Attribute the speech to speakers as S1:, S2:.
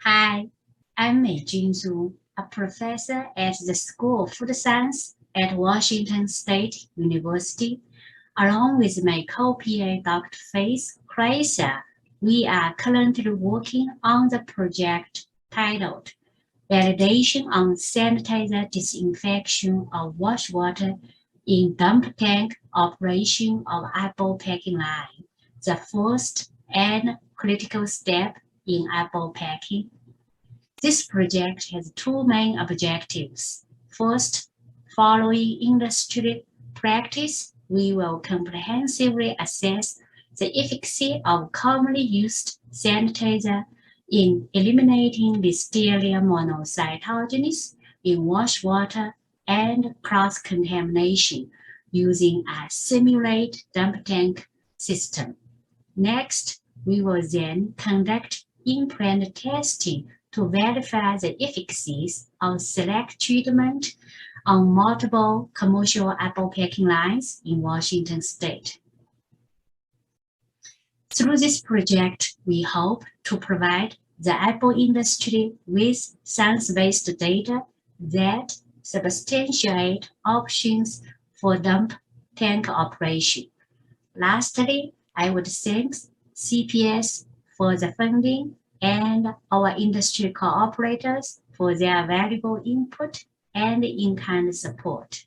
S1: Hi, I'm Meijun Zhu, a professor at the School of Food Science at Washington State University. Along with my co-PA Dr. Faith Kreisa, we are currently working on the project titled Validation on Sanitizer Disinfection of Wash Water in Dump Tank Operation of Apple Packing Line, the first and critical step in apple packing. This project has two main objectives. First, following industry practice, we will comprehensively assess the efficacy of commonly used sanitizer in eliminating Listeria monocytogenes in wash water and cross-contamination using a simulate dump tank system. Next, we will then conduct in-plant testing to verify the efficacy of select treatment on multiple commercial apple packing lines in Washington state. Through this project, we hope to provide the apple industry with science-based data that substantiate options for dump tank operation. Lastly, I would thank CPS for the funding and our industry cooperators for their valuable input and in-kind support.